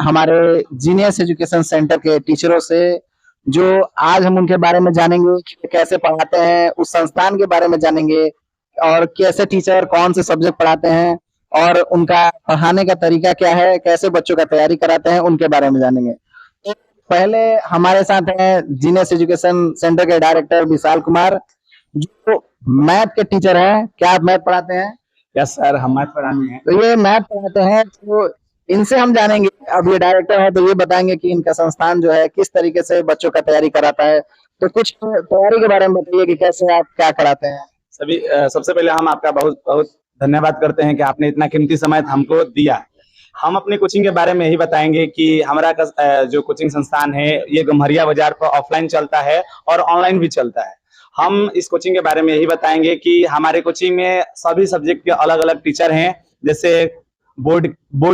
हमारे genius education centre के टीचरों से, जो आज हम उनके बारे में जानेंगे कि कैसे पढ़ाते हैं, उस संस्थान के बारे में जानेंगे और कैसे टीचर कौन से सब्जेक्ट पढ़ाते हैं और उनका पढ़ाने का तरीका क्या है, कैसे बच्चों का तैयारी कराते हैं, उनके बारे में जानेंगे। तो पहले हमारे साथ हैं जीनियस एजुकेशन सेंटर के डायरेक्टर विशाल कुमार, जो मैथ के टीचर हैं। क्या आप मैथ पढ़ाते हैं? यस सर, हम मैथ पढ़ाते हैं। तो ये मैथ पढ़ाते हैं, तो इनसे हम जानेंगे। अब ये डायरेक्टर है तो ये बताएंगे कि इनका संस्थान जो है किस तरीके से बच्चों का तैयारी कराता है। तो कुछ तैयारी के बारे में बताइए कि कैसे आप क्या कराते हैं। सबसे पहले हम आपका बहुत बहुत धन्यवाद करते हैं कि आपने इतना कीमती समय हमको दिया। हम अपनी कोचिंग के बारे में यही बताएंगे कि हमारा जो कोचिंग संस्थान है ये गम्हरिया बाजार पर ऑफलाइन चलता है और ऑनलाइन भी चलता है। हम इस कोचिंग के बारे में यही बताएंगे कि हमारे कोचिंग में सभी सब्जेक्ट के अलग अलग टीचर हैं। जैसे बोर्ड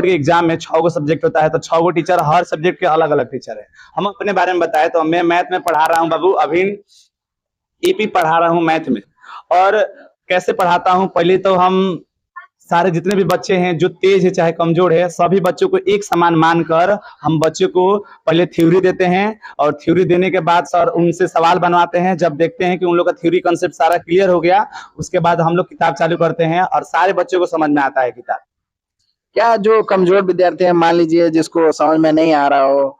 के एग्जाम में 6 गो सब्जेक्ट होता है, तो 6 गो टीचर, हर सब्जेक्ट के अलग अलग टीचर है। हम अपने बारे में बताए तो मैं मैथ में पढ़ा रहा हूँ बाबू, अभी ईपी पढ़ा रहा हूँ मैथ में। और कैसे पढ़ाता हूँ, पहले तो हम सारे जितने भी बच्चे हैं जो तेज है चाहे कमजोर है, सभी बच्चों को एक समान मानकर हम बच्चों को पहले थ्योरी देते हैं और थ्योरी देने के बाद सर उनसे सवाल बनवाते हैं। जब देखते हैं कि उन लोग का थ्योरी कंसेप्ट सारा क्लियर हो गया, उसके बाद हम लोग किताब चालू करते हैं और सारे बच्चों को समझ में आता है किताब। क्या जो कमजोर विद्यार्थी हैं, मान लीजिए जिसको समझ में नहीं आ रहा हो,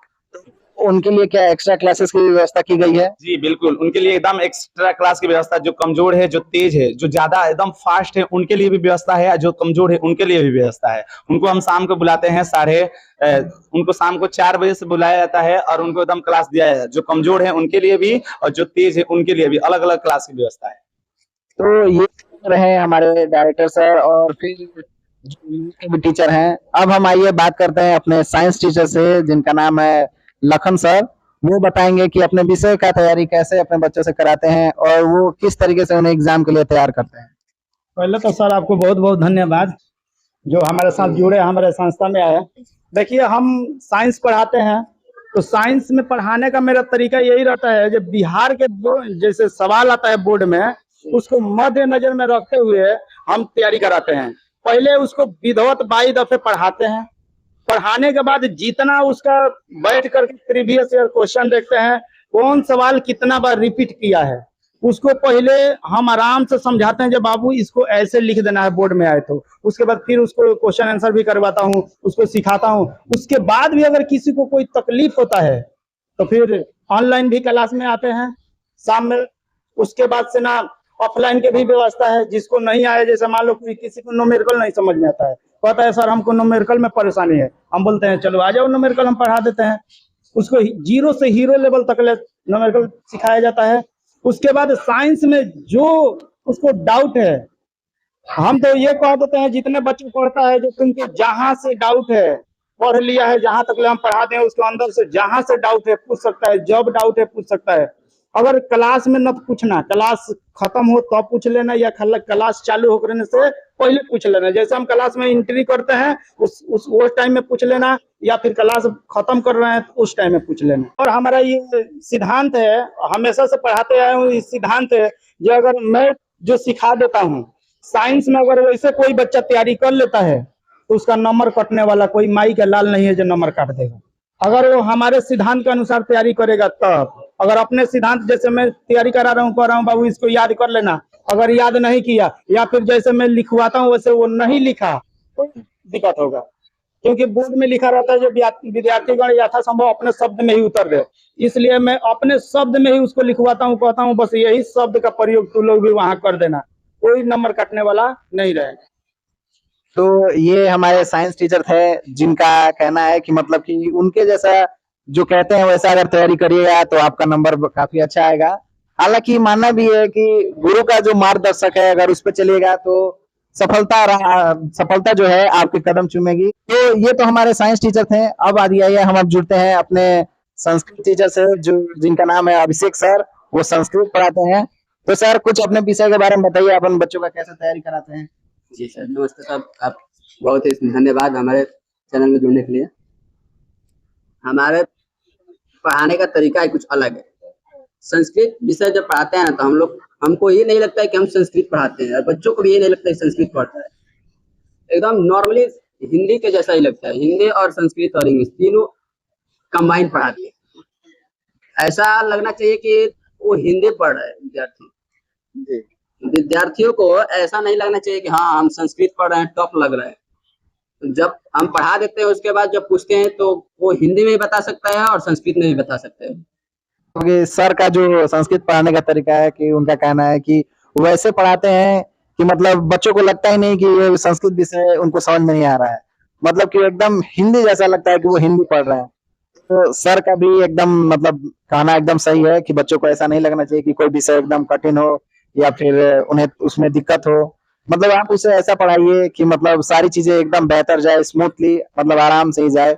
उनके लिए क्या एक्स्ट्रा क्लासेस की व्यवस्था की गई है? जी बिल्कुल, उनके लिए एकदम एक्स्ट्रा क्लास की व्यवस्था। जो कमजोर है, जो तेज है, जो ज्यादा एकदम फास्ट है, उनके लिए भी व्यवस्था है। जो कमजोर है उनके लिए भी व्यवस्था है। उनको हम शाम को बुलाते हैं, उनको शाम को 4 बजे से बुलाया जाता है और उनको एकदम क्लास दिया जाता है। जो कमजोर है उनके लिए भी और जो तेज है उनके लिए भी अलग अलग क्लास की व्यवस्था है। तो ये रहे हमारे डायरेक्टर सर, और फिर जो भी टीचर हैं। अब हम आइए बात करते हैं अपने साइंस टीचर से, जिनका नाम है लखन सर। वो बताएंगे कि अपने विषय का तैयारी कैसे अपने बच्चों से कराते हैं और वो किस तरीके से उन्हें एग्जाम के लिए तैयार करते हैं। पहले तो सर आपको बहुत बहुत धन्यवाद जो हमारे साथ जुड़े, हमारे संस्था में आए। देखिए, हम साइंस पढ़ाते हैं, तो साइंस में पढ़ाने का मेरा तरीका यही रहता है, जो बिहार के जैसे सवाल आता है बोर्ड में, उसको मद्देनजर में रखते हुए हम तैयारी कराते हैं। पहले उसको विधिवत 22 दफे पढ़ाते हैं। पढ़ाने के बाद जितना उसका बैठ करके प्रीवियस ईयर क्वेश्चन देखते हैं, कौन सवाल कितना बार रिपीट किया है, उसको पहले हम आराम से समझाते हैं। जब बाबू इसको ऐसे लिख देना है बोर्ड में आए तो, उसके बाद फिर उसको क्वेश्चन आंसर भी करवाता हूँ, उसको सिखाता हूँ। उसके बाद भी अगर किसी को कोई तकलीफ होता है तो फिर ऑनलाइन भी क्लास में आते हैं शाम में। उसके बाद से ना ऑफलाइन के भी व्यवस्था है। जिसको नहीं आए, जैसे मान लो किसी को न्यूमेरिकल नहीं समझ में आता है, कहता है सर हमको न्यूमेरिकल में परेशानी है, हम बोलते हैं चलो आ जाओ न्यूमेरिकल हम पढ़ा देते हैं। उसको 0 से हीरो लेवल तक न्यूमेरिकल सिखाया जाता है। उसके बाद साइंस में जो उसको डाउट है, हम तो ये कह देते हैं जितने बच्चे पढ़ता है, जो तुमको जहां से डाउट है, पढ़ लिया है, जहां तक हम पढ़ाते हैं उसके अंदर से जहां से डाउट है पूछ सकता है। जब डाउट है पूछ सकता है। अगर क्लास में न पूछना, क्लास खत्म हो तब पूछ लेना, या क्लास चालू होने से पहले पूछ लेना। जैसे हम क्लास में एंट्री करते हैं उस टाइम में पूछ लेना, या फिर क्लास खत्म कर रहे हैं तो उस टाइम में पूछ लेना। और हमारा ये सिद्धांत है, हमेशा से पढ़ाते आए हूँ, इस सिद्धांत है जो अगर मैं जो सिखा देता हूँ साइंस में, अगर वैसे कोई बच्चा तैयारी कर लेता है तो उसका नंबर कटने वाला कोई माई का लाल नहीं है जो नंबर काट देगा। अगर वो हमारे सिद्धांत के अनुसार तैयारी करेगा तब। अगर अपने सिद्धांत, जैसे मैं तैयारी करा रहा हूँ, कह रहा हूँ बाबू इसको याद कर लेना, अगर याद नहीं किया या फिर जैसे मैं लिखवाता हूँ वैसे वो नहीं लिखा तो दिक्कत होगा। क्योंकि बोर्ड में लिखा रहता है जो विद्यार्थीगण यथासंभव अपने शब्द में ही उतर दे, इसलिए मैं अपने शब्द में ही उसको लिखवाता हूँ, कहता हूँ बस यही शब्द का प्रयोग तू लोग भी वहां कर देना, कोई नंबर कटने वाला नहीं रहेगा। तो ये हमारे साइंस टीचर थे, जिनका कहना है कि मतलब कि उनके जैसा जो कहते हैं वैसा अगर तैयारी करिएगा तो आपका नंबर काफी अच्छा आएगा। हालांकि मानना भी है कि गुरु का जो मार्गदर्शक है, अगर उस पर चलिएगा तो सफलता जो है आपके कदम चूमेगी। तो ये तो हमारे साइंस टीचर थे। अब आइए हम अब जुड़ते हैं अपने संस्कृत टीचर से, जो जिनका नाम है अभिषेक सर। वो संस्कृत पढ़ाते हैं। तो सर कुछ अपने विषय के बारे में बताइए, अपन बच्चों का कैसे तैयारी कराते हैं। जी सर, नमस्ते सर। आप बहुत ही धन्यवाद हमारे चैनल में जुड़ने के लिए। हमारे पढ़ाने का तरीका कुछ अलग है। संस्कृत विषय जब पढ़ाते हैं ना तो हमको ये नहीं लगता है कि हम संस्कृत पढ़ाते हैं, और बच्चों को भी ये नहीं लगता है संस्कृत पढ़ता है। एकदम नॉर्मली हिंदी के जैसा ही लगता है। हिंदी और संस्कृत और इंग्लिश तीनों कंबाइन पढ़ाते हैं। ऐसा लगना चाहिए कि वो हिंदी पढ़ रहे हैं विद्यार्थी। जी विद्यार्थियों को ऐसा नहीं लगना चाहिए कि हाँ हम संस्कृत पढ़ रहे हैं, टॉप लग रहा है। जब हम पढ़ा देते हैं उसके बाद जब पूछते हैं तो वो हिंदी में भी बता सकता है और संस्कृत में भी बता सकते हैं। क्योंकि सर का जो संस्कृत पढ़ाने का तरीका है कि उनका कहना है कि वैसे पढ़ाते हैं कि मतलब बच्चों को लगता ही नहीं कि ये संस्कृत विषय उनको समझ में नहीं आ रहा है, मतलब कि एकदम हिंदी जैसा लगता है कि वो हिंदी पढ़ रहे हैं। तो सर का भी एकदम मतलब कहना एकदम सही है कि बच्चों को ऐसा नहीं लगना चाहिए कि कोई विषय एकदम कठिन हो या फिर उन्हें उसमें दिक्कत हो। मतलब आप उसे ऐसा पढ़ाइए कि मतलब सारी चीजें एकदम बेहतर जाए, स्मूथली, मतलब आराम से ही जाए।